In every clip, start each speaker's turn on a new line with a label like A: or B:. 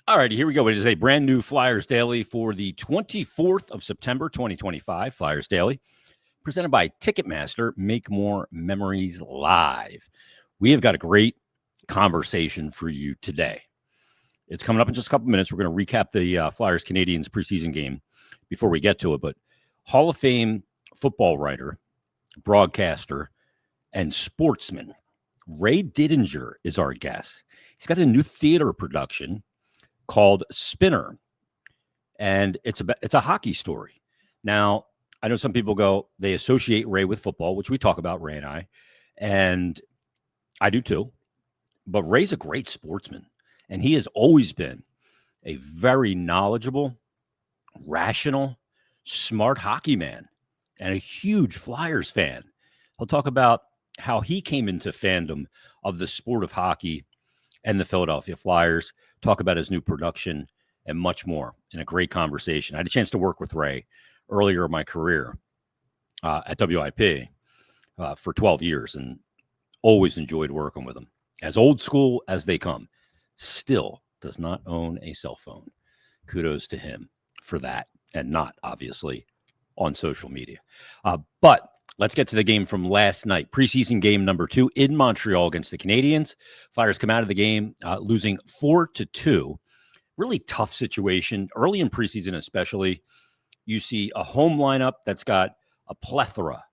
A: All righty, here we go. It is a brand new Flyers Daily for the 24th of September, 2025. Flyers Daily, presented by Ticketmaster. Make more memories live. We have got a great conversation for you today. It's coming up in just a couple minutes. We're going to recap the Flyers Canadiens preseason game before we get to it. But Hall of Fame football writer, broadcaster, and sportsman Ray Didinger is our guest. He's got a new theater production called Spinner, and it's a hockey story. Now, I know some people they associate Ray with football, which we talk about, Ray and I do too. But Ray's a great sportsman, and he has always been a very knowledgeable, rational, smart hockey man, and a huge Flyers fan. He'll talk about how he came into fandom of the sport of hockey and the Philadelphia Flyers, talk about his new production, and much more in a great conversation. I had a chance to work with Ray earlier in my career at WIP for 12 years and always enjoyed working with him. As old school as they come, still does not own a cell phone. Kudos to him for that, and not, obviously, on social media. But let's get to the game from last night. Preseason game number 2 in Montreal against the Canadiens. Flyers come out of the game losing 4-2. Really tough situation. Early in preseason especially, you see a home lineup that's got a plethora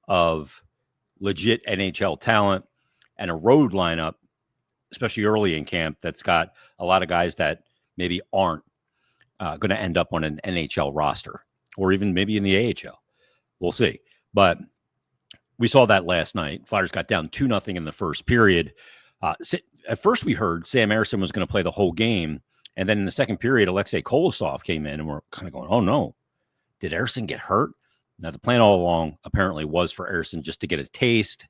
A: of legit NHL talent and a road lineup, especially early in camp, that's got a lot of guys that maybe aren't going to end up on an NHL roster or even maybe in the AHL. We'll see. But we saw that last night. Flyers got down 2-0 in the first period. At first, we heard Sam Ersson was going to play the whole game. And then in the second period, Alexei Kolosov came in, and we're kind of going, oh, no. Did Ersson get hurt? Now, the plan all along apparently was for Ersson just to get a taste,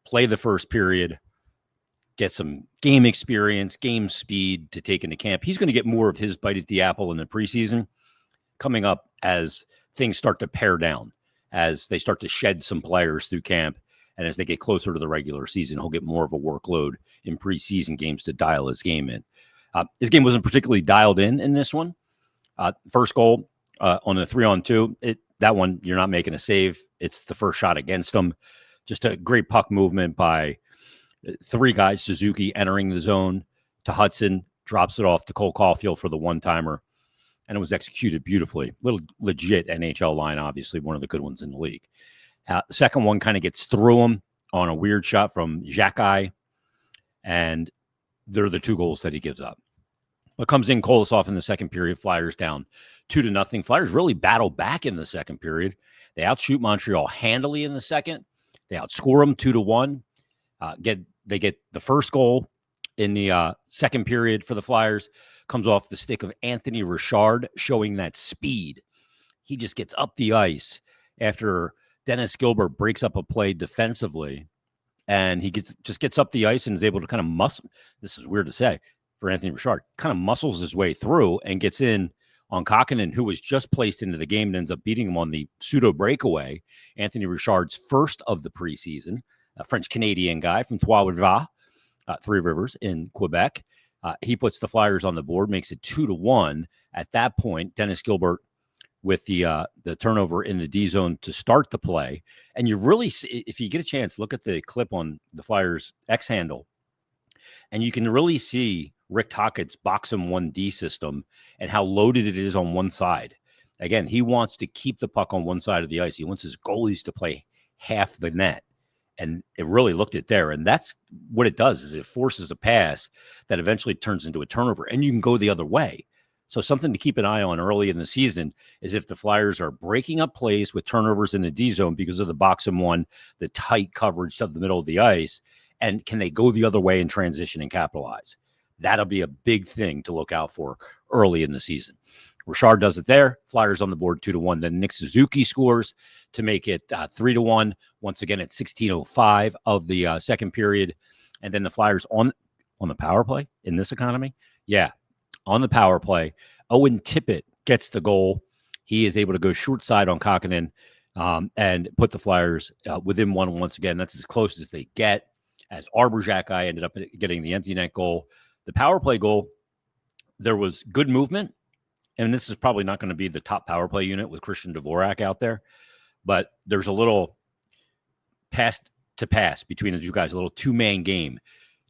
A: play the first period, get some game experience, game speed to take into camp. He's going to get more of his bite at the apple in the preseason coming up as things start to pare down, as they start to shed some players through camp, and as they get closer to the regular season, he'll get more of a workload in preseason games to dial his game in. His game wasn't particularly dialed in this one. First goal on the 3-on-2, that one, you're not making a save. It's the first shot against him. Just a great puck movement by 3 guys. Suzuki entering the zone to Hudson, drops it off to Cole Caulfield for the one-timer, and it was executed beautifully. Little legit NHL line, obviously, one of the good ones in the league. The second one kind of gets through him on a weird shot from Xhekaj, and they're the 2 goals that he gives up. But comes in Kolosov in the second period, Flyers down 2-0. Flyers really battle back in the second period. They outshoot Montreal handily in the second. They outscore them 2-1. They get the first goal in the second period for the Flyers. Comes off the stick of Anthony Richard, showing that speed. He just gets up the ice after Dennis Gilbert breaks up a play defensively, and he gets up the ice and is able to kind of muscle. This is weird to say for Anthony Richard. Kind of muscles his way through and gets in on Kokkonen, who was just placed into the game and ends up beating him on the pseudo breakaway. Anthony Richard's first of the preseason, a French-Canadian guy from Trois-Rivières, Three Rivers in Quebec. He puts the Flyers on the board, makes it 2-1. At that point, Dennis Gilbert with the turnover in the D zone to start the play. And you really see, if you get a chance, look at the clip on the Flyers X handle, and you can really see Rick Tockett's box and 1D system and how loaded it is on one side. Again, he wants to keep the puck on one side of the ice. He wants his goalies to play half the net. And it really looked it there. And that's what it does, is it forces a pass that eventually turns into a turnover, and you can go the other way. So something to keep an eye on early in the season is if the Flyers are breaking up plays with turnovers in the D zone because of the box and 1, the tight coverage of the middle of the ice, and can they go the other way in transition and capitalize? That'll be a big thing to look out for early in the season. Richard does it there. Flyers on the board 2-1. Then Nick Suzuki scores to make it 3-1. Once again at 16:05 of the second period. And then the Flyers on the power play in this economy. Yeah, on the power play. Owen Tippett gets the goal. He is able to go short side on Kokkonen and put the Flyers within one once again. That's as close as they get, as Arbor Xhekaj ended up getting the empty net goal. The power play goal, there was good movement, and this is probably not going to be the top power play unit with Christian Dvorak out there, but there's a little pass to pass between the two guys, a little two-man game.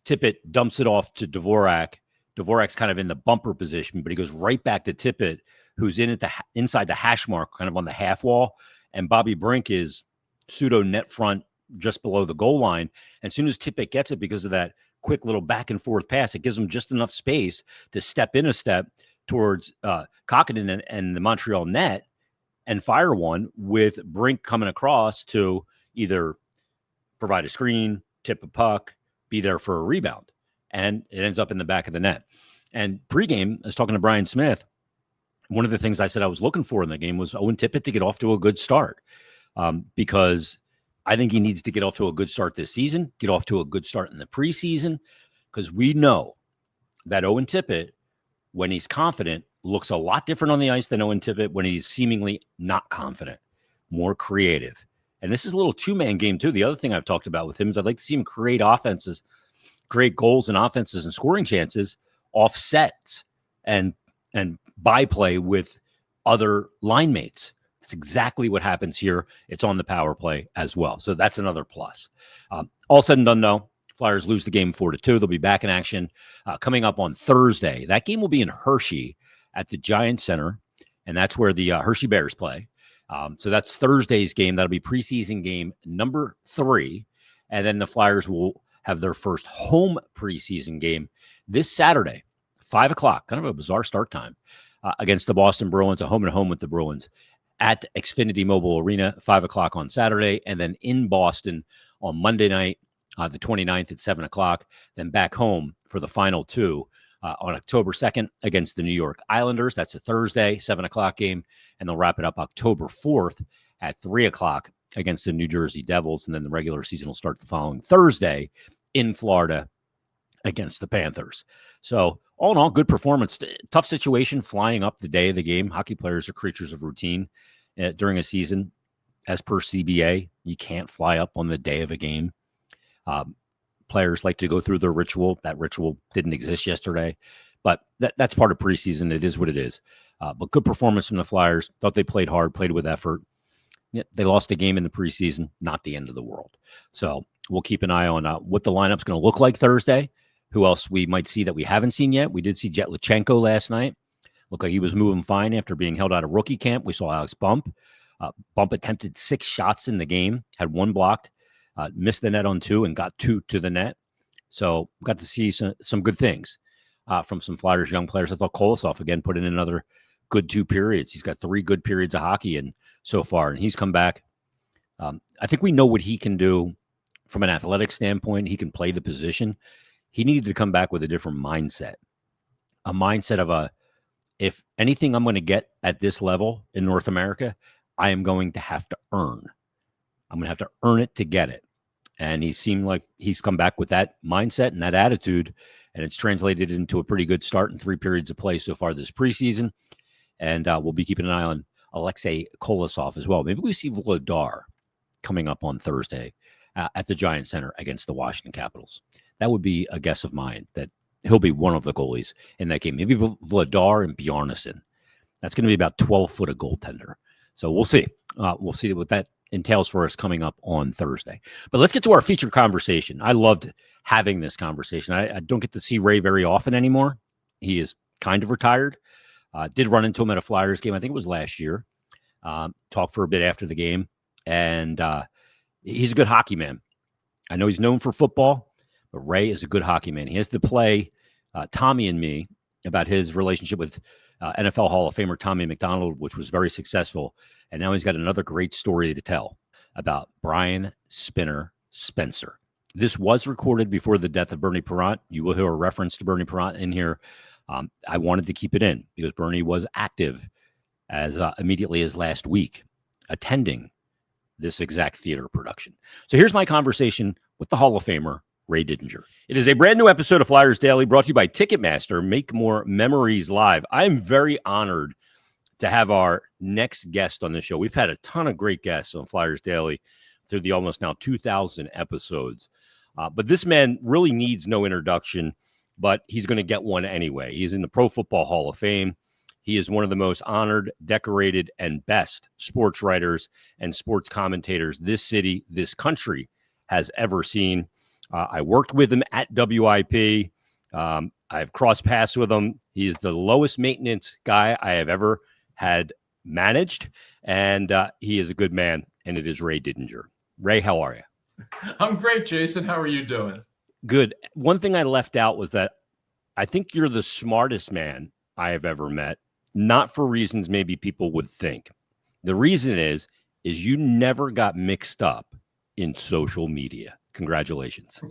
A: Tippett dumps it off to Dvorak. Dvorak's kind of in the bumper position, but he goes right back to Tippett, who's inside the hash mark, kind of on the half wall, and Bobby Brink is pseudo net front just below the goal line. And as soon as Tippett gets it, because of that quick little back and forth pass, it gives him just enough space to step in a step towards Kokkonen and the Montreal net and fire one, with Brink coming across to either provide a screen, tip a puck, be there for a rebound. And it ends up in the back of the net. And pregame, I was talking to Brian Smith. One of the things I said I was looking for in the game was Owen Tippett to get off to a good start, because I think he needs to get off to a good start this season, get off to a good start in the preseason, because we know that Owen Tippett, when he's confident, looks a lot different on the ice than Owen Tippett when he's seemingly not confident, more creative. And this is a little two-man game, too. The other thing I've talked about with him is I'd like to see him create offenses, create goals and offenses and scoring chances, offsets and byplay with other line mates. That's exactly what happens here. It's on the power play as well. So that's another plus. All said and done, though, Flyers lose the game 4-2. They'll be back in action coming up on Thursday. That game will be in Hershey at the Giants Center, and that's where the Hershey Bears play. So that's Thursday's game. That'll be preseason game number 3. And then the Flyers will have their first home preseason game this Saturday, 5 o'clock, kind of a bizarre start time, against the Boston Bruins, a home-and-home with the Bruins at Xfinity Mobile Arena, 5 o'clock on Saturday, and then in Boston on Monday night, the 29th at 7 o'clock, then back home for the final 2 on October 2nd against the New York Islanders. That's a Thursday, 7 o'clock game, and they'll wrap it up October 4th at 3 o'clock against the New Jersey Devils, and then the regular season will start the following Thursday in Florida against the Panthers. So all in all, good performance. Tough situation flying up the day of the game. Hockey players are creatures of routine during a season. As per CBA, you can't fly up on the day of a game. Players like to go through their ritual. That ritual didn't exist yesterday, but that's part of preseason. It is what it is. But good performance from the Flyers. Thought they played hard, played with effort. Yeah, they lost a game in the preseason, not the end of the world. So we'll keep an eye on what the lineup's going to look like Thursday. Who else we might see that we haven't seen yet? We did see Jet Lachenko last night. Looked like he was moving fine after being held out of rookie camp. We saw Alex Bump. Bump attempted 6 shots in the game, had 1 blocked, missed the net on 2, and got 2 to the net. So got to see some good things from some Flyers young players. I thought Kolosov, again, put in another good 2 periods. He's got 3 good periods of hockey in so far, and he's come back. I think we know what he can do from an athletic standpoint. He can play the position. He needed to come back with a different mindset, a mindset of if anything I'm going to get at this level in North America, I am going to have to earn. I'm going to have to earn it to get it. And he seemed like he's come back with that mindset and that attitude, and it's translated into a pretty good start in 3 periods of play so far this preseason. And we'll be keeping an eye on Alexei Kolosov as well. Maybe we see Vladar coming up on Thursday at the Giants Center against the Washington Capitals. That would be a guess of mine, that he'll be one of the goalies in that game. Maybe Vladar and Bjarnason. That's going to be about 12 foot of goaltender. So we'll see. We'll see what that entails for us coming up on Thursday. But let's get to our feature conversation. I loved having this conversation. I don't get to see Ray very often anymore. He is kind of retired. Did run into him at a Flyers game. I think it was last year. Talked for a bit after the game. And he's a good hockey man. I know he's known for football, but Ray is a good hockey man. He has to play Tommy and me about his relationship with NFL Hall of Famer Tommy McDonald, which was very successful. And now he's got another great story to tell about Brian Spinner Spencer. This was recorded before the death of Bernie Parent. You will hear a reference to Bernie Parent in here. I wanted to keep it in because Bernie was active as immediately as last week, attending this exact theater production. So here's my conversation with the Hall of Famer, Ray Didinger. It is a brand new episode of Flyers Daily brought to you by Ticketmaster. Make more memories live. I'm very honored to have our next guest on the show. We've had a ton of great guests on Flyers Daily through the almost now 2,000 episodes. But this man really needs no introduction. but he's going to get one anyway. He's in the Pro Football Hall of Fame. He is one of the most honored, decorated, and best sports writers and sports commentators this city, this country has ever seen. I worked with him at WIP. I've crossed paths with him. He is the lowest maintenance guy I have ever had managed, and he is a good man, and it is Ray Didinger. Ray, how are you?
B: I'm great, Jason. How are you doing?
A: Good. One thing I left out was that I think you're the smartest man I have ever met, not for reasons maybe people would think. The reason is you never got mixed up in social media. Congratulations.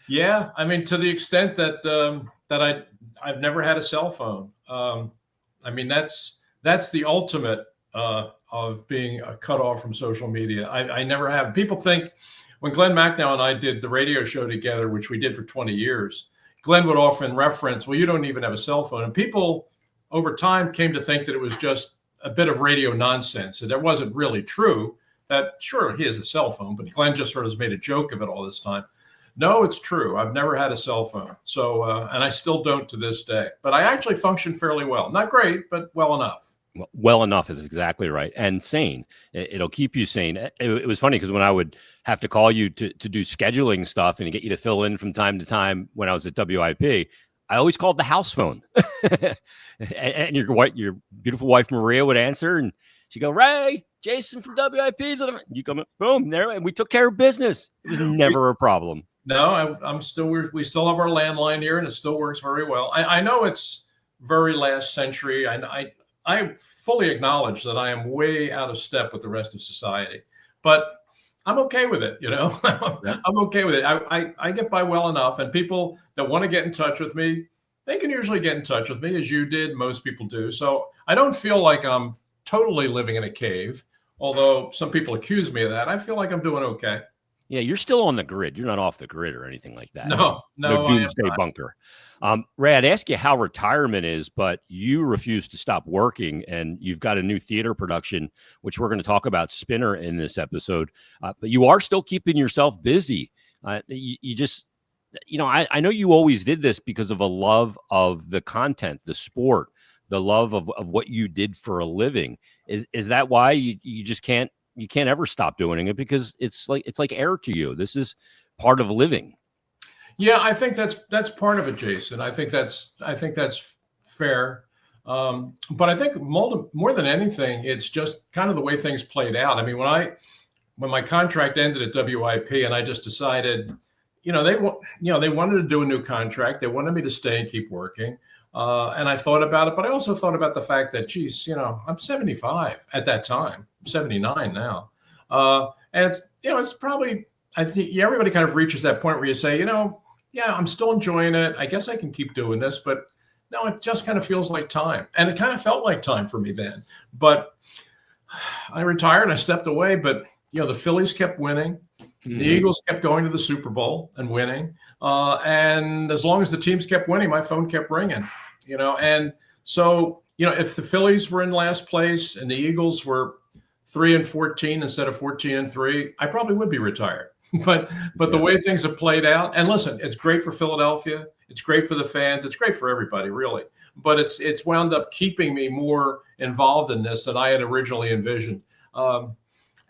B: Yeah, I mean, to the extent that I've never had a cell phone. I mean, that's the ultimate of being cut off from social media. I never have. People think when Glenn Macnow and I did the radio show together, which we did for 20 years, Glenn would often reference, well, you don't even have a cell phone. And people over time came to think that it was just a bit of radio nonsense. And that wasn't really true. That sure, he has a cell phone, but Glenn just sort of made a joke of it all this time. No, it's true. I've never had a cell phone. So, and I still don't to this day, but I actually function fairly well. Not great, but well enough.
A: Well enough is exactly right. And sane. It'll keep you sane. It was funny because when I would have to call you to do scheduling stuff and get you to fill in from time to time when I was at WIP, I always called the house phone. and your beautiful wife, Maria, would answer and she'd go, Ray, Jason from WIP's. You come up, boom, there. And we took care of business. It was never a problem.
B: No, we still have our landline here and it still works very well. I know it's very last century. I fully acknowledge that I am way out of step with the rest of society, but I'm okay with it. You know, I'm okay with it. I get by well enough, and people that want to get in touch with me, they can usually get in touch with me, as you did. Most people do. So I don't feel like I'm totally living in a cave, although some people accuse me of that. I feel like I'm doing okay.
A: Yeah, you're still on the grid. You're not off the grid or anything like that.
B: No
A: doomsday bunker. Ray, I'd ask you how retirement is, but you refuse to stop working, and you've got a new theater production, which we're going to talk about, Spinner, in this episode. But you are still keeping yourself busy. You just, I know you always did this because of a love of the content, the sport, the love of what you did for a living. Is that why you just can't? You can't ever stop doing it because it's like air to you. This is part of living.
B: Yeah, I think that's part of it, Jason. I think that's fair. But I think more than anything, it's just kind of the way things played out. I mean, when my contract ended at WIP, and I just decided, they wanted to do a new contract. They wanted me to stay and keep working. And I thought about it, but I also thought about the fact that, geez, I'm 75 at that time. I'm 79 now. And it's probably, I think everybody kind of reaches that point where you say, yeah, I'm still enjoying it. I guess I can keep doing this, but no, it just kind of feels like time. And it kind of felt like time for me then. But I retired, I stepped away, but the Phillies kept winning. Mm-hmm. The Eagles kept going to the Super Bowl and winning. And as long as the teams kept winning, my phone kept ringing, and so, if the Phillies were in last place and the Eagles were 3-14 instead of 14-3, I probably would be retired. But the way things have played out, and listen, it's great for Philadelphia. It's great for the fans. It's great for everybody, really. But it's wound up keeping me more involved in this than I had originally envisioned.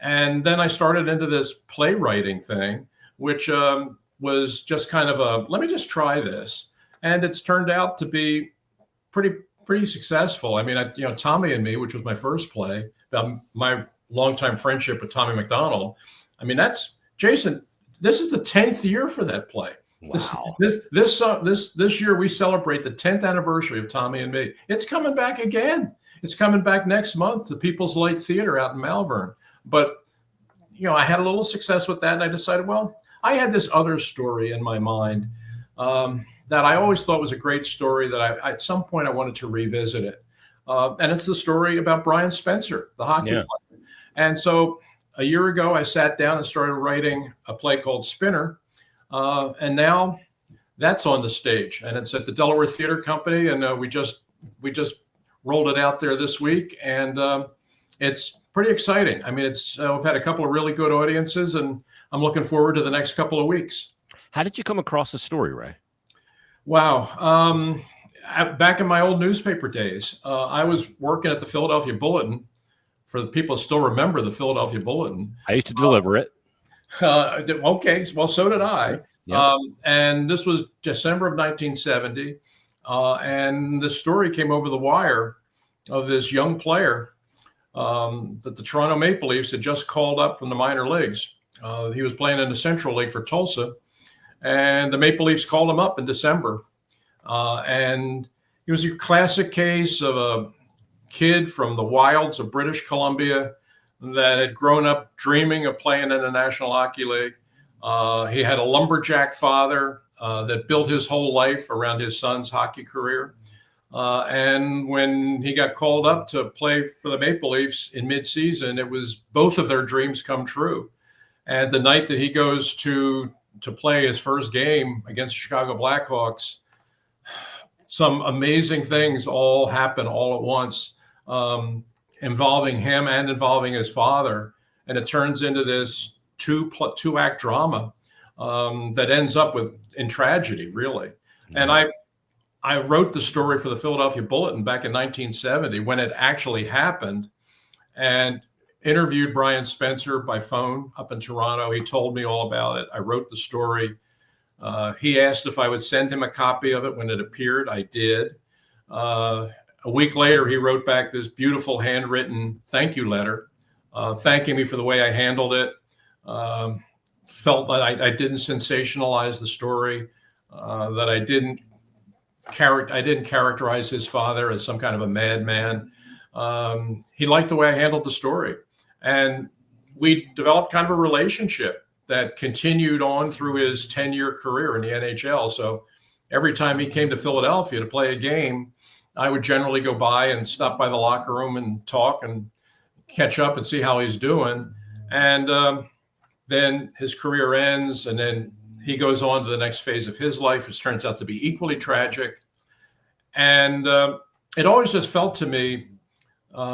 B: And then I started into this playwriting thing, which was just kind of let me just try this. And it's turned out to be pretty successful. I mean, Tommy and Me, which was my first play, about my longtime friendship with Tommy McDonald. I mean, Jason, this is the 10th year for that play.
A: Wow.
B: This year we celebrate the 10th anniversary of Tommy and Me. It's coming back again. It's coming back next month to People's Light Theater out in Malvern. But, I had a little success with that, and I decided, well, I had this other story in my mind that I always thought was a great story that I at some point I wanted to revisit it. And it's the story about Brian Spencer, the hockey player. And so a year ago, I sat down and started writing a play called Spinner. And now that's on the stage, and it's at the Delaware Theater Company. And we just rolled it out there this week, and it's pretty exciting. I mean, we've had a couple of really good audiences, and I'm looking forward to the next couple of weeks.
A: How did you come across the story, Ray?
B: Wow. Back in my old newspaper days, I was working at the Philadelphia Bulletin. For the people who still remember the Philadelphia Bulletin.
A: I used to deliver it.
B: Okay, well, so did I.
A: Yep.
B: And this was December of 1970. And the story came over the wire of this young player that the Toronto Maple Leafs had just called up from the minor leagues. He was playing in the Central League for Tulsa, and the Maple Leafs called him up in December. And he was a classic case of a kid from the wilds of British Columbia that had grown up dreaming of playing in the National Hockey League. He had a lumberjack father that built his whole life around his son's hockey career. And when he got called up to play for the Maple Leafs in midseason, it was both of their dreams come true. And the night that he goes to play his first game against the Chicago Blackhawks, some amazing things all happen all at once, involving him and involving his father. And it turns into this two-act drama that ends up in tragedy, really. Mm-hmm. And I wrote the story for the Philadelphia Bulletin back in 1970 when it actually happened, and interviewed Brian Spencer by phone up in Toronto. He told me all about it. I wrote the story. He asked if I would send him a copy of it when it appeared. I did. A week later, he wrote back this beautiful handwritten thank you letter, thanking me for the way I handled it. Felt that I didn't sensationalize the story, that I didn't characterize his father as some kind of a madman. He liked the way I handled the story. And we developed kind of a relationship that continued on through his 10-year career in the NHL. So every time he came to Philadelphia to play a game, I would generally go by and stop by the locker room and talk and catch up and see how he's doing. And then his career ends, and then he goes on to the next phase of his life, which turns out to be equally tragic. And it always just felt to me,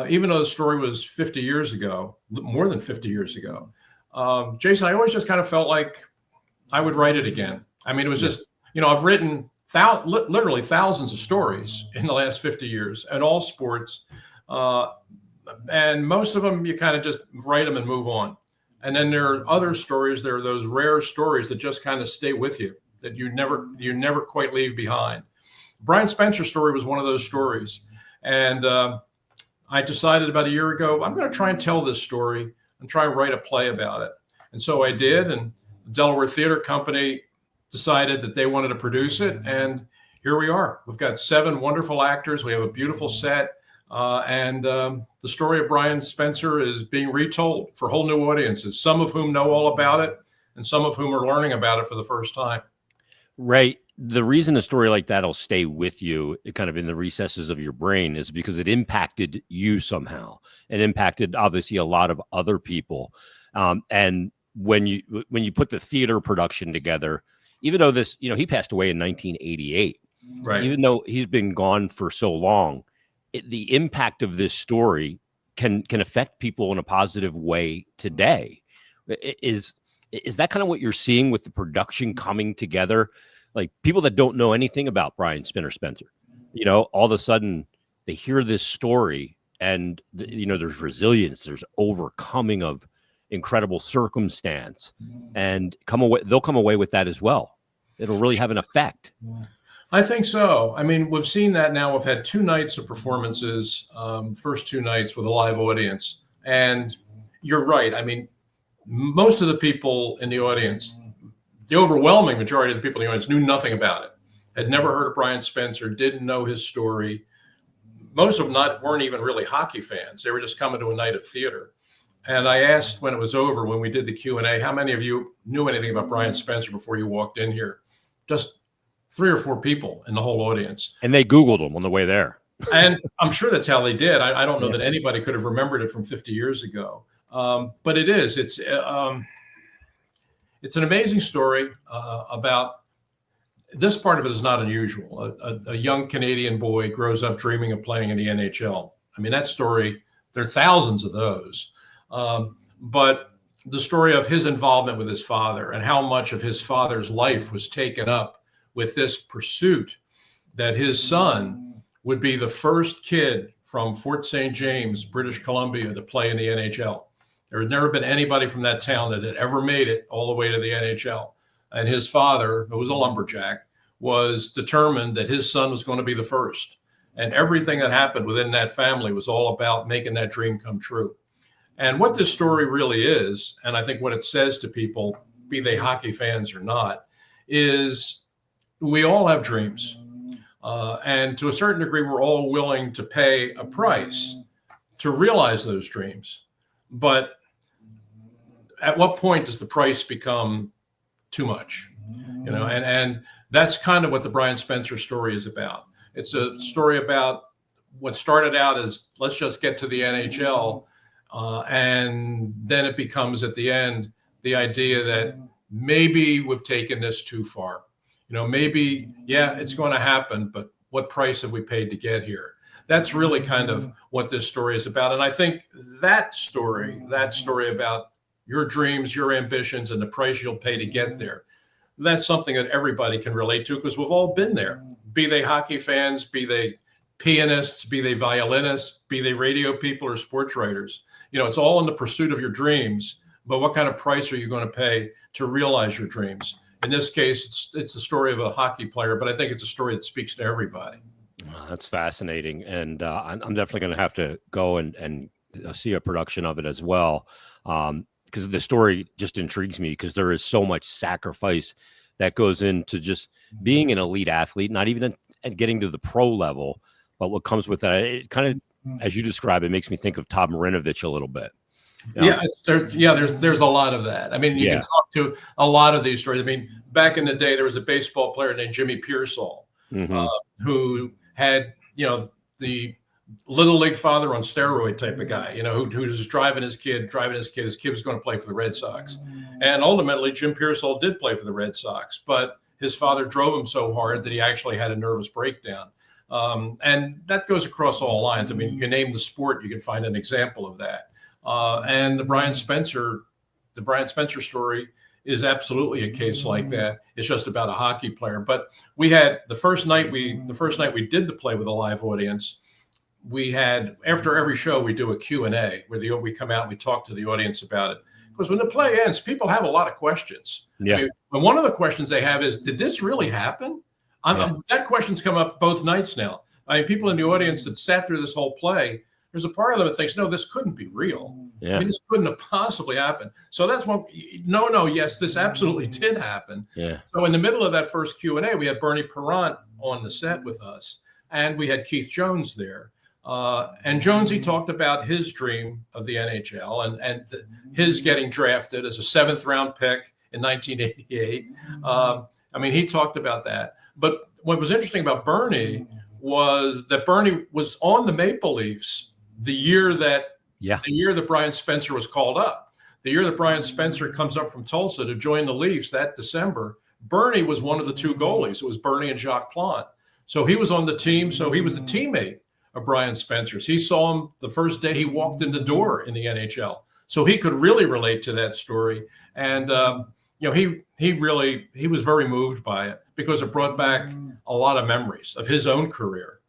B: even though the story was 50 years ago, more than 50 years ago, Jason, I always just kind of felt like I would write it again. I mean, it was just, I've written literally thousands of stories in the last 50 years at all sports. And most of them, you kind of just write them and move on. And then there are other stories. There are those rare stories that just kind of stay with you, that you never quite leave behind. Brian Spencer's story was one of those stories. And I decided about a year ago, I'm going to try and tell this story and try and write a play about it. And so I did. And the Delaware Theater Company decided that they wanted to produce it. And here we are. We've got 7 wonderful actors. We have a beautiful set. And the story of Brian Spencer is being retold for whole new audiences, some of whom know all about it and some of whom are learning about it for the first time.
A: Ray, the reason a story like that will stay with you kind of in the recesses of your brain is because it impacted you somehow. It impacted, obviously, a lot of other people. And when you put the theater production together, even though this, he passed away in 1988,
B: right? Even
A: though he's been gone for so long, the impact of this story can affect people in a positive way today. Is that kind of what you're seeing with the production coming together? Like, people that don't know anything about Brian Spencer, all of a sudden they hear this story and, there's resilience, there's overcoming of incredible circumstance, and they'll come away with that as well. It'll really have an effect.
B: I think so. I mean, we've seen that now. We've had 2 nights of performances, first 2 nights with a live audience. And you're right. I mean, most of the people in the audience, the overwhelming majority of the people in the audience, knew nothing about it, had never heard of Brian Spencer, didn't know his story. Most of them weren't even really hockey fans. They were just coming to a night of theater. And I asked when it was over, when we did the Q&A, how many of you knew anything about Brian Spencer before you walked in here? Just 3 or 4 people in the whole audience.
A: And they Googled him on the way there.
B: And I'm sure that's how they did. I don't know that anybody could have remembered it from 50 years ago. But it is. It's an amazing story about this. Part of it is not unusual. A young Canadian boy grows up dreaming of playing in the NHL. I mean, that story, there are thousands of those. But the story of his involvement with his father and how much of his father's life was taken up with this pursuit that his son would be the first kid from Fort St. James, British Columbia, to play in the NHL. There had never been anybody from that town that had ever made it all the way to the NHL. And his father, who was a lumberjack, was determined that his son was going to be the first. And everything that happened within that family was all about making that dream come true. And what this story really is, and I think what it says to people, be they hockey fans or not, is we all have dreams. And to a certain degree, we're all willing to pay a price to realize those dreams. But at what point does the price become too much? You know, and that's kind of what the Brian Spencer story is about. It's a story about what started out as let's just get to the NHL, and then it becomes at the end the idea that maybe we've taken this too far. You know, maybe, yeah, it's going to happen, but what price have we paid to get here? That's really kind of what this story is about. And I think that story about your dreams, your ambitions, and the price you'll pay to get there, that's something that everybody can relate to because we've all been there. Be they hockey fans, be they pianists, be they violinists, be they radio people or sports writers. You know, it's all in the pursuit of your dreams, but what kind of price are you going to pay to realize your dreams? In this case, it's the story of a hockey player, but I think it's a story that speaks to everybody.
A: That's fascinating. And I'm definitely going to have to go and see a production of it as well. Because the story just intrigues me because there is so much sacrifice that goes into just being an elite athlete, not even getting to the pro level, but what comes with that. It kind of, as you describe it, makes me think of Todd Marinovich a little bit. You know?
B: There's a lot of that. I mean, you can talk to a lot of these stories. I mean, back in the day, there was a baseball player named Jimmy Pearsall, who had, you know, the little league father on steroid type of guy, you know, who was driving his kid. His kid was going to play for the Red Sox. And ultimately, Jim Pearsall did play for the Red Sox, but his father drove him so hard that he actually had a nervous breakdown. And that goes across all lines. I mean, you can name the sport, you can find an example of that. And the Brian Spencer story is absolutely a case like that. It's just about a hockey player. But we had the first night we did the play with a live audience. We had, after every show, we do a Q&A where we come out and we talk to the audience about it. Because when the play ends, people have a lot of questions.
A: Yeah.
B: I mean, and one of the questions they have is, did this really happen? That question's come up both nights now. I mean, people in the audience that sat through this whole play, there's a part of them that thinks, no, this couldn't be real.
A: Yeah.
B: I mean, this couldn't have possibly happened. So that's one. Yes, this absolutely did happen.
A: Yeah.
B: So in the middle of that first Q&A, we had Bernie Parent on the set with us, and we had Keith Jones there. And Jonesy talked about his dream of the NHL and his getting drafted as a 7th round pick in 1988. I mean, he talked about that. But what was interesting about Bernie was that Bernie was on the Maple Leafs the year that Brian Spencer was called up. The year that Brian Spencer comes up from Tulsa to join the Leafs that December, Bernie was one of the two goalies. It was Bernie and Jacques Plante. So he was on the team. So he was a teammate of Brian Spencer's. He saw him the first day he walked in the door in the NHL. So he could really relate to that story. And, he was very moved by it because it brought back a lot of memories of his own career.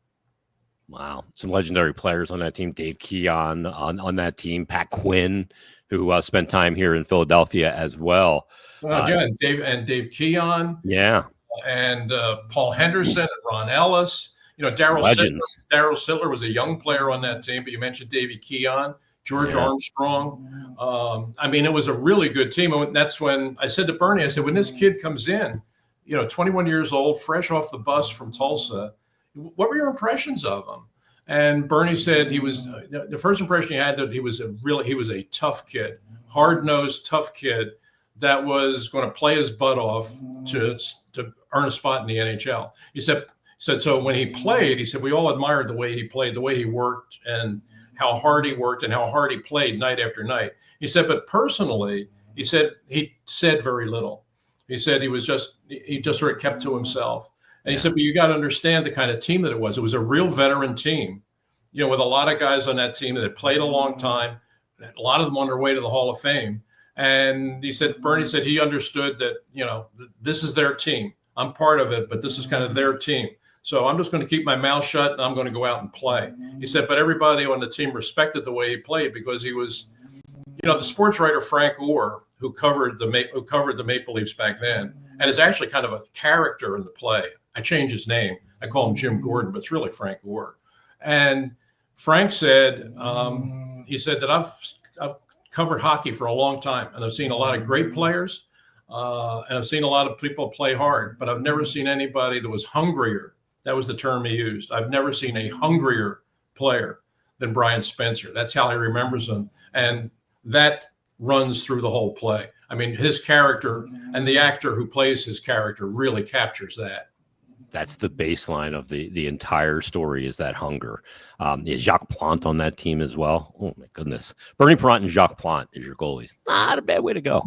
A: Wow. Some legendary players on that team. Dave Keon on that team. Pat Quinn, who spent time here in Philadelphia as well.
B: Dave Keon.
A: Yeah.
B: And Paul Henderson and Ron Ellis. You know, Darryl Sittler was a young player on that team, but you mentioned Davey Keon, George Armstrong. I mean, it was a really good team. And that's when I said to Bernie, I said, when this kid comes in, 21 years old, fresh off the bus from Tulsa, what were your impressions of him? And Bernie said the first impression he had that he was a tough kid, hard-nosed, tough kid that was going to play his butt off to earn a spot in the NHL. He said, so when he played, he said, we all admired the way he played, the way he worked and how hard he worked and how hard he played night after night. He said, but personally, he said very little. He said he just sort of kept to himself. And he said, but you got to understand the kind of team that it was. It was a real veteran team, with a lot of guys on that team that had played a long time, a lot of them on their way to the Hall of Fame. And he said, Bernie said he understood that, this is their team. I'm part of it, but this is kind of their team. So I'm just going to keep my mouth shut and I'm going to go out and play. He said, but everybody on the team respected the way he played because he was, the sports writer Frank Orr, who covered the Maple Leafs back then, and is actually kind of a character in the play. I changed his name. I call him Jim Gordon, but it's really Frank Orr. And Frank said, he said that I've covered hockey for a long time, and I've seen a lot of great players, and I've seen a lot of people play hard, but I've never seen anybody that was hungrier. That was the term he used. I've never seen a hungrier player than Brian Spencer. That's how he remembers him. And that runs through the whole play. I mean, his character and the actor who plays his character really captures that.
A: That's the baseline of the entire story, is that hunger. Is Jacques Plante on that team as well? Oh, my goodness. Bernie Parent and Jacques Plante as your goalies. Not a bad way to go.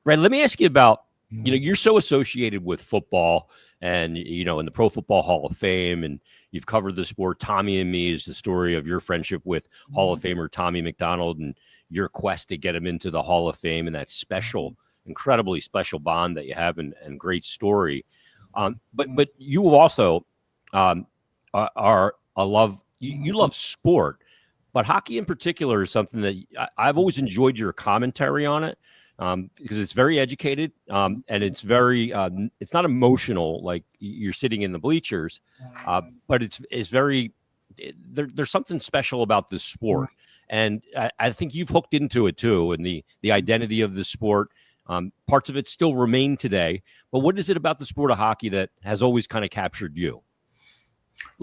A: Ray, let me ask you about, you're so associated with football and, in the Pro Football Hall of Fame, and you've covered the sport. Tommy and Me is the story of your friendship with Hall of Famer Tommy McDonald and your quest to get him into the Hall of Fame and that incredibly special bond that you have and great story. But you also are a love, you love sport, but hockey in particular is something that I've always enjoyed your commentary on it. Because it's very educated, and it's very it's not emotional like you're sitting in the bleachers, but it's very there's something special about this sport, and I think you've hooked into it too, and the identity of the sport. Parts of it still remain today, but what is it about the sport of hockey that has always kind of captured you?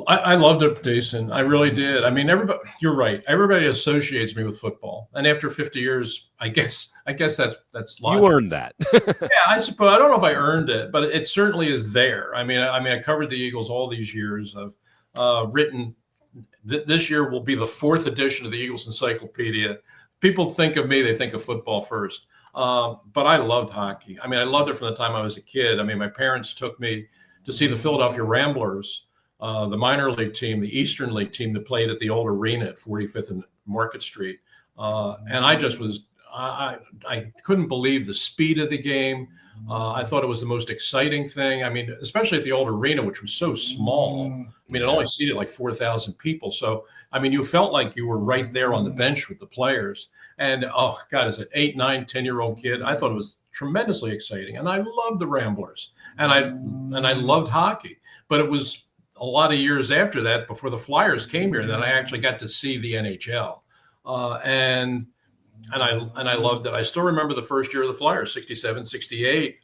B: I loved it, Jason. I really did. I mean, you're right. Everybody associates me with football. And after 50 years, I guess that's logical.
A: You earned that.
B: Yeah, I suppose. I don't know if I earned it, but it certainly is there. I mean, I covered the Eagles all these years. I've written this year will be the 4th edition of the Eagles Encyclopedia. People think of me, they think of football first. But I loved hockey. I mean, I loved it from the time I was a kid. I mean, my parents took me to see the Philadelphia Ramblers, the minor league team, the Eastern League team that played at the old arena at 45th and Market Street. And I just was, I couldn't believe the speed of the game. I thought it was the most exciting thing. I mean, especially at the old arena, which was so small. I mean, it only seated like 4,000 people. So, I mean, you felt like you were right there on the bench with the players. And, oh, God, as an 8, 9, 10-year-old kid, I thought it was tremendously exciting. And I loved the Ramblers. And I loved hockey. But it was a lot of years after that, before the Flyers came here, that I actually got to see the NHL. And I loved it. I still remember the first year of the Flyers, 67, 68.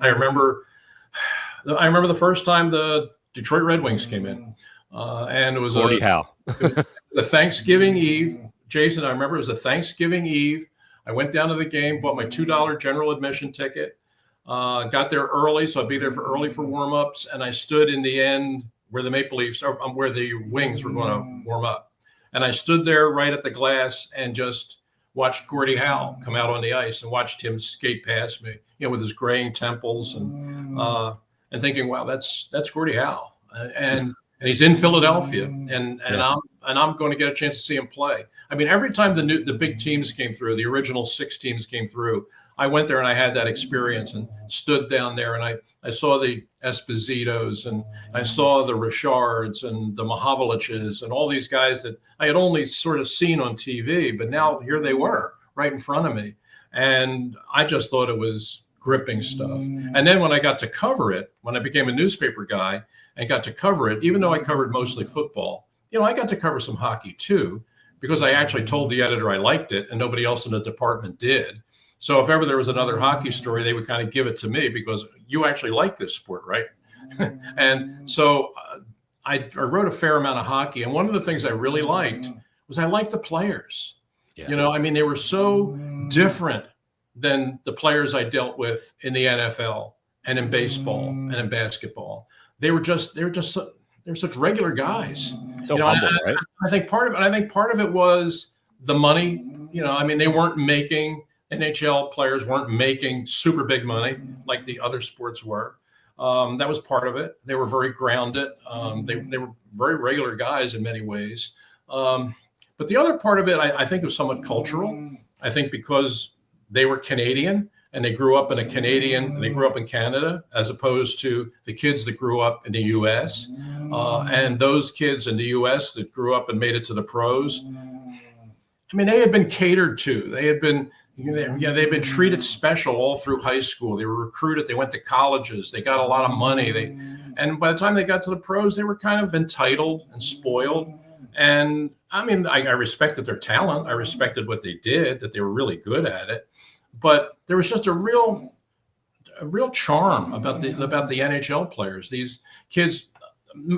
B: I remember the first time the Detroit Red Wings came in. And it was a Thanksgiving Eve. Jason, I remember it was a Thanksgiving Eve. I went down to the game, bought my $2 general admission ticket, got there early, so I'd be there early for warm-ups, and I stood in the end where the Maple Leafs, or where the Wings were going to warm up. And I stood there right at the glass and just watched Gordie Howe come out on the ice and watched him skate past me, with his graying temples and thinking, wow, that's Gordie Howe. And he's in Philadelphia, and I'm going to get a chance to see him play. I mean, every time the big teams came through, the original 6 teams came through, I went there and I had that experience and stood down there and I saw the Espositos and I saw the Richards and the Mahavliches and all these guys that I had only sort of seen on TV, but now here they were right in front of me. And I just thought it was gripping stuff. And then when I got to cover it, when I became a newspaper guy and got to cover it, even though I covered mostly football, I got to cover some hockey too, because I actually told the editor I liked it and nobody else in the department did. So if ever there was another hockey story, they would kind of give it to me because you actually like this sport, right? And so I wrote a fair amount of hockey. And one of the things I really liked was I liked the players. Yeah. I mean, they were so different than the players I dealt with in the NFL and in baseball and in basketball. They're such regular guys.
A: So humble, right?
B: I think part of it was the money. I mean, they weren't making. NHL players weren't making super big money like the other sports were. That was part of it. They were very grounded. They were very regular guys in many ways. But the other part of it, I think, was somewhat cultural. I think because they were Canadian and they grew up in they grew up in Canada, as opposed to the kids that grew up in the U.S. And those kids in the U.S. that grew up and made it to the pros, I mean, they had been catered to. They had been, they've been treated special all through high school. They were recruited. They went to colleges. They got a lot of money. And by the time they got to the pros, they were kind of entitled and spoiled. And I mean, I respected their talent. I respected what they did, that they were really good at it. But there was just a real charm about the NHL players. These kids,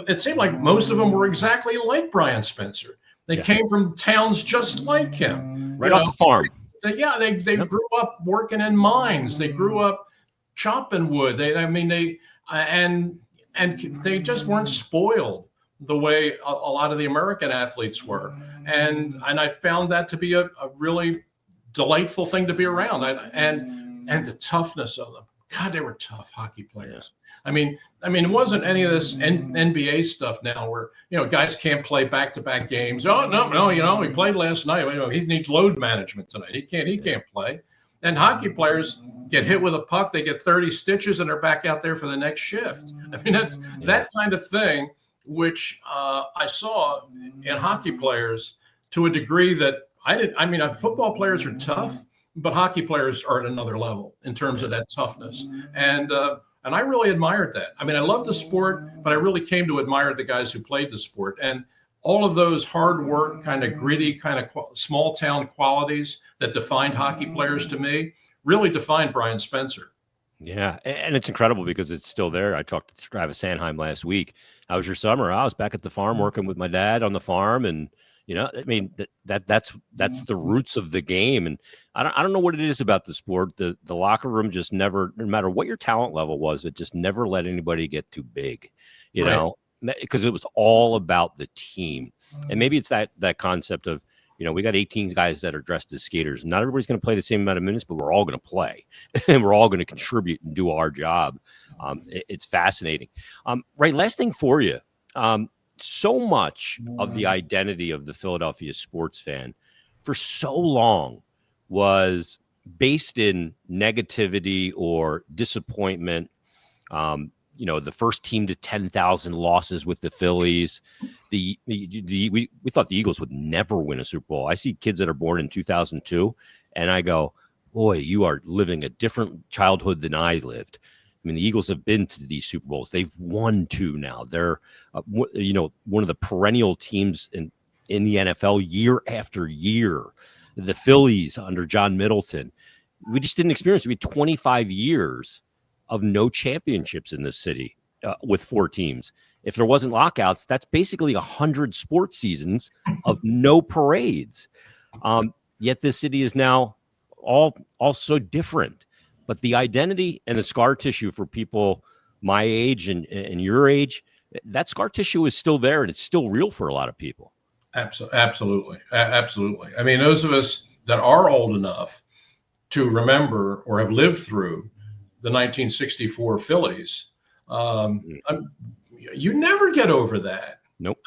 B: it seemed like most of them were exactly like Brian Spencer. They came from towns just like him.
A: Right off the farm.
B: They grew up working in mines. They grew up chopping wood. They just weren't spoiled the way a lot of the American athletes were. And I found that to be a really delightful thing to be around. And the toughness of them. God, they were tough hockey players. I mean, it wasn't any of this NBA stuff now where, guys can't play back-to-back games. Oh, no, he played last night. He needs load management tonight. He can't play. And hockey players get hit with a puck, they get 30 stitches, and they're back out there for the next shift. I mean, that's that kind of thing, which I saw in hockey players to a degree that I didn't. I mean, football players are tough, but hockey players are at another level in terms of that toughness. And I really admired that. I mean, I love the sport, but I really came to admire the guys who played the sport. And all of those hard work, kind of gritty, kind of small town qualities that defined hockey players to me really defined Brian Spencer.
A: Yeah, and it's incredible because it's still there. I talked to Travis Sanheim last week. How was your summer? I was back at the farm working with my dad on the farm, and I mean that's the roots of the game. And I don't know what it is about the sport. The locker room just never, no matter what your talent level was, it just never let anybody get too big, because it was all about the team. And maybe it's that concept of, we got 18 guys that are dressed as skaters. Not everybody's going to play the same amount of minutes, but we're all going to play and we're all going to contribute and do our job. It's fascinating. Right. Last thing for you. So much of the identity of the Philadelphia sports fan for so long was based in negativity or disappointment. The first team to 10,000 losses with the Phillies. We thought the Eagles would never win a Super Bowl. I see kids that are born in 2002, and I go, boy, you are living a different childhood than I lived. I mean, the Eagles have been to these Super Bowls. They've won 2 now. They're, one of the perennial teams in the NFL year after year. The Phillies under John Middleton. We just didn't experience it. We had 25 years of no championships in this city with 4 teams. If there wasn't lockouts, that's basically 100 sports seasons of no parades. Yet this city is now all so different. But the identity and the scar tissue for people my age and your age, that scar tissue is still there, and it's still real for a lot of people.
B: Absolutely. I mean, those of us that are old enough to remember or have lived through the 1964 Phillies, you never get over that.
A: Nope.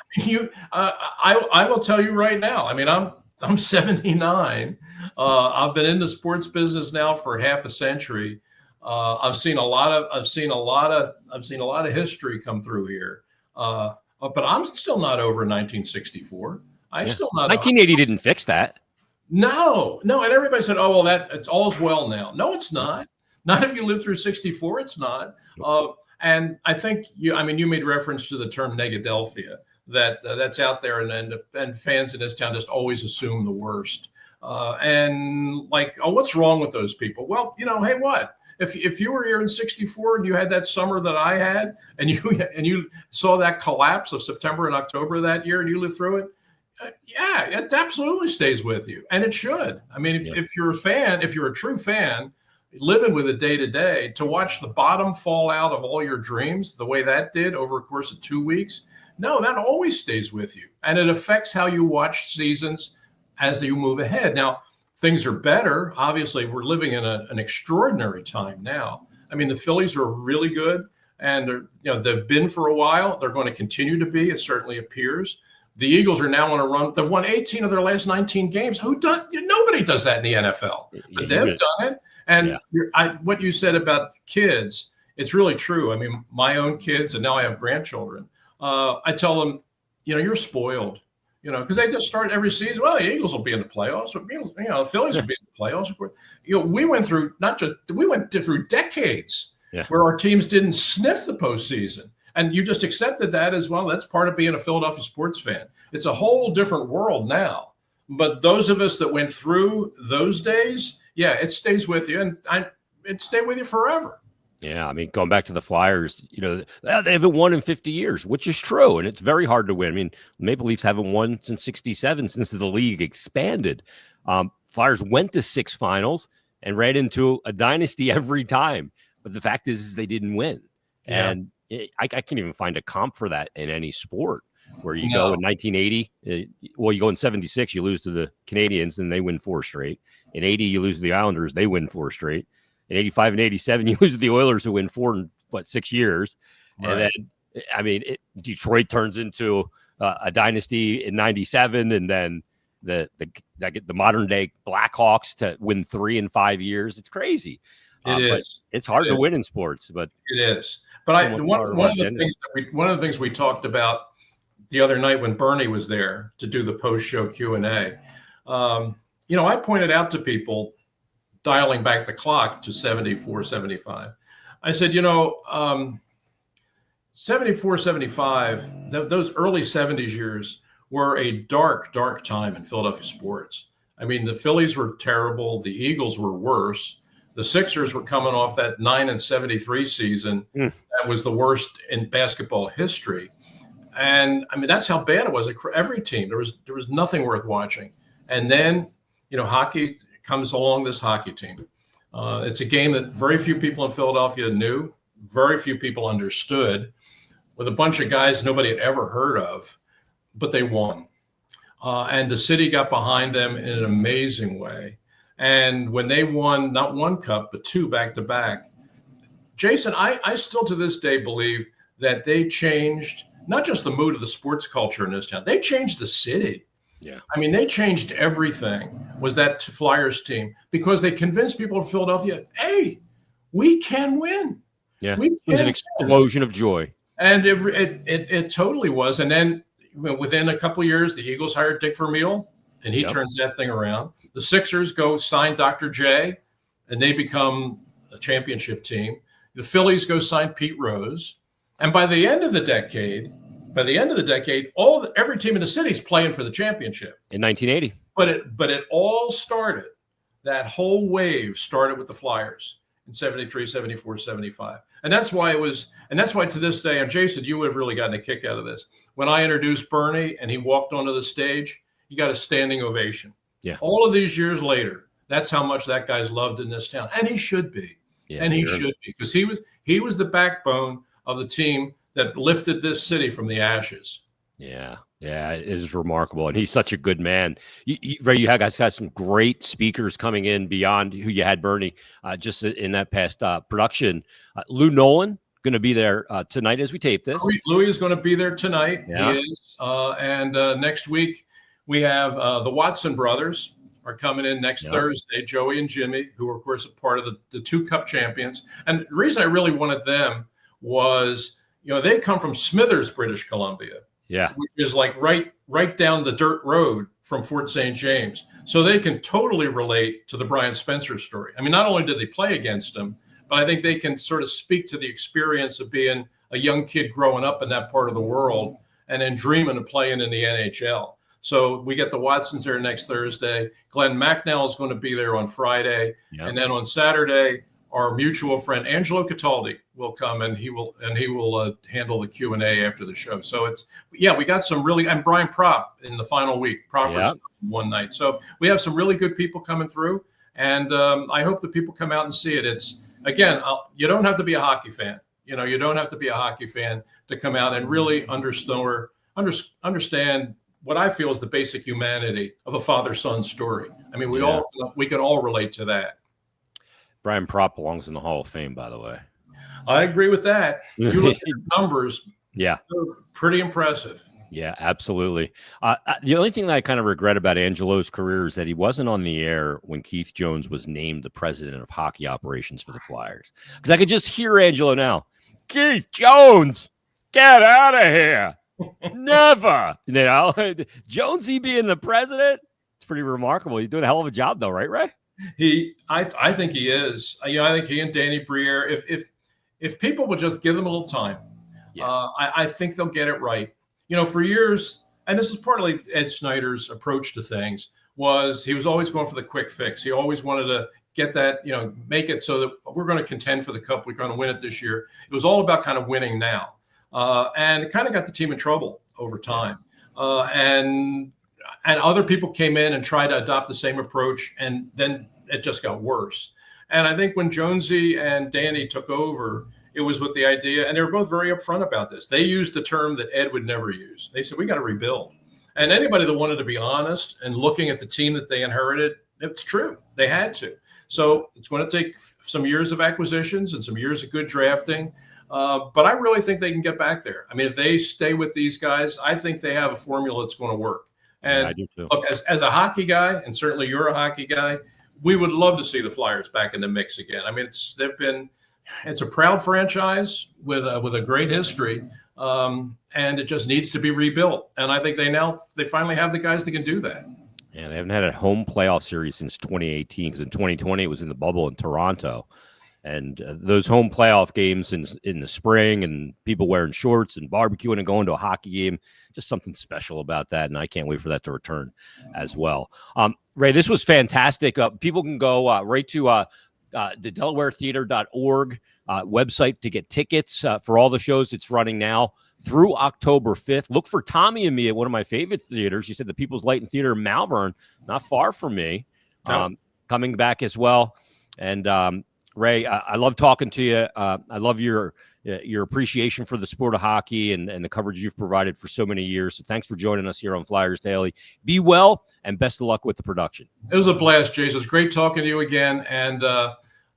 B: I will tell you right now. I mean, I'm 79. I've been in the sports business now for half a century. I've seen a lot of history come through here. But I'm still not over 1964. Still not.
A: 1980 didn't fix that.
B: No. And everybody said, "Oh, well, it's all's well now." No, it's not. Not if you live through 64. It's not. And I think you made reference to the term Negadelphia. That's out there, and fans in this town just always assume the worst. And like, oh, what's wrong with those people? Well, hey, what? If you were here in 64 and you had that summer that I had, and you saw that collapse of September and October of that year, and you lived through it, it absolutely stays with you, and it should. I mean, if you're a fan, if you're a true fan, living with it day to day, to watch the bottom fall out of all your dreams the way that did over a course of 2 weeks, no, that always stays with you, and it affects how you watch seasons as you move ahead. Now, things are better. Obviously, we're living in an extraordinary time now. I mean, the Phillies are really good, and they've been for a while. They're going to continue to be. It certainly appears. The Eagles are now on a run. They've won 18 of their last 19 games. Nobody does that in the NFL. But they've done it, And what you said about kids, it's really true. I mean, my own kids, and now I have grandchildren. I tell them, you're spoiled, because they just start every season. Well, the Eagles will be in the playoffs. The Phillies will be in the playoffs. Of course, we went through through decades where our teams didn't sniff the postseason. And you just accepted that as well. That's part of being a Philadelphia sports fan. It's a whole different world now. But those of us that went through those days, it stays with you, and it stayed with you forever.
A: Yeah, I mean, going back to the Flyers, they haven't won in 50 years, which is true, and it's very hard to win. I mean, Maple Leafs haven't won since '67, since the league expanded. Flyers went to 6 finals and ran into a dynasty every time. But the fact is they didn't win. Yeah. And I can't even find a comp for that in any sport, where you go in 1980. You go in 76, you lose to the Canadiens, and they win 4 straight. In 80, you lose to the Islanders, they win 4 straight. In 85 and 87, you lose to the Oilers, who win 4 in 6 years. Right. And then, I mean, Detroit turns into a dynasty in 97, and then the modern day Blackhawks to win 3 in 5 years. It's crazy. It is. It's hard to win in sports, but
B: it is. But one of the things we talked about the other night when Bernie was there to do the post-show Q&A, I pointed out to people, dialing back the clock to 74, 75. I said, 74, 75, those early 70s years were a dark, dark time in Philadelphia sports. I mean, the Phillies were terrible. The Eagles were worse. The Sixers were coming off that 9-73 season. That was the worst in basketball history. And I mean, that's how bad it was. Every team, there was nothing worth watching. And then, hockey comes along, this hockey team. It's a game that very few people in Philadelphia knew, very few people understood, with a bunch of guys nobody had ever heard of, but they won. And the city got behind them in an amazing way. And when they won not 1 cup, but 2 back-to-back, Jason, I still to this day believe that they changed not just the mood of the sports culture in this town, they changed the city. Yeah. I mean, they changed everything, was that Flyers team, because they convinced people in Philadelphia, hey, we can win.
A: Yeah, it was an explosion of joy.
B: And it totally was. And then within a couple of years, the Eagles hired Dick Vermeil, and he turns that thing around. The Sixers go sign Dr. J, and they become a championship team. The Phillies go sign Pete Rose. And by the end of the decade, every team in the city is playing for the championship.
A: In 1980.
B: But it all started, that whole wave started with the Flyers in 73, 74, 75. And that's why to this day, and Jason, you would have really gotten a kick out of this. When I introduced Bernie and he walked onto the stage, he got a standing ovation. Yeah. All of these years later, that's how much that guy's loved in this town. And he should be. Yeah, and he should be, because he was the backbone of the team that lifted this city from the ashes.
A: Yeah, it is remarkable. And he's such a good man. Ray, you guys got some great speakers coming in beyond who you had, Bernie, just in that past production. Lou Nolan going to be there tonight as we tape this.
B: Louis is going to be there tonight. Yeah. He is. And next week, we have the Watson brothers are coming in next Thursday, Joey and Jimmy, who are, of course, a part of the 2 Cup champions. And the reason I really wanted them was, they come from Smithers, British Columbia, which is like right down the dirt road from Fort St. James. So they can totally relate to the Brian Spencer story. I mean, not only did they play against him, but I think they can sort of speak to the experience of being a young kid growing up in that part of the world and then dreaming of playing in the NHL. So we get the Watsons there next Thursday. Glenn Macnell is going to be there on Friday. Yep. And then on Saturday, our mutual friend Angelo Cataldi will come, and he will handle the Q&A after the show. So we got some really, and Brian Propp in the final week, Propp one night. So we have some really good people coming through, and I hope that people come out and see it. It's, again, you don't have to be a hockey fan. You don't have to be a hockey fan to come out and really understand what I feel is the basic humanity of a father-son story. I mean, we can all relate to that.
A: Brian Propp belongs in the Hall of Fame, by the way.
B: I agree with that. You look at the numbers.
A: Yeah.
B: They're pretty impressive.
A: Yeah, absolutely. The only thing that I kind of regret about Angelo's career is that he wasn't on the air when Keith Jones was named the president of hockey operations for the Flyers. Because I could just hear Angelo now. Keith Jones, get out of here. Never. Jonesy being the president, it's pretty remarkable. He's doing a hell of a job, though, right, Ray?
B: I think he is. I think he and Danny Briere, if people would just give them a little time, I think they'll get it right. For years, and this is partly Ed Snyder's approach to things, was he was always going for the quick fix. He always wanted to get that, make it so that we're going to contend for the cup. We're going to win it this year. It was all about kind of winning now. And it kind of got the team in trouble over time. And other people came in and tried to adopt the same approach, and then it just got worse. And I think when Jonesy and Danny took over, it was with the idea, and they were both very upfront about this. They used a term that Ed would never use. They said, we got to rebuild. And anybody that wanted to be honest and looking at the team that they inherited, it's true. They had to. So it's going to take some years of acquisitions and some years of good drafting. But I really think they can get back there. I mean, if they stay with these guys, I think they have a formula that's going to work. And
A: I do too.
B: Look, as a hockey guy, and certainly you're a hockey guy, we would love to see the Flyers back in the mix again. I mean, it's a proud franchise with a great history, and it just needs to be rebuilt. And I think they finally have the guys that can do that.
A: Yeah, they haven't had a home playoff series since 2018, because in 2020 it was in the bubble in Toronto. And those home playoff games in the spring, and people wearing shorts and barbecuing and going to a hockey game, just something special about that. And I can't wait for that to return as well. Ray, this was fantastic. People can go right to the DelawareTheater.org website to get tickets for all the shows it's running now through October 5th. Look for Tommy and me at one of my favorite theaters. You said the People's Light and Theater in Malvern, not far from me, coming back as well. And Ray, I love talking to you. I love your appreciation for the sport of hockey and the coverage you've provided for so many years. So thanks for joining us here on Flyers Daily. Be well, and best of luck with the production.
B: It was a blast, Jason. It's great talking to you again. And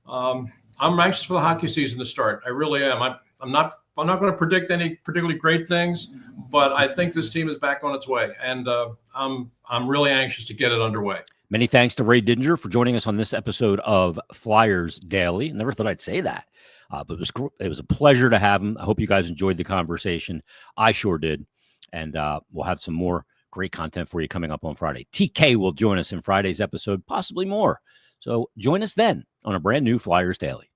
B: I'm anxious for the hockey season to start. I really am. I'm not going to predict any particularly great things, but I think this team is back on its way, and I'm really anxious to get it underway.
A: Many thanks to Ray Didinger for joining us on this episode of Flyers Daily. Never thought I'd say that, but it was a pleasure to have him. I hope you guys enjoyed the conversation. I sure did, and we'll have some more great content for you coming up on Friday. TK will join us in Friday's episode, possibly more. So join us then on a brand new Flyers Daily.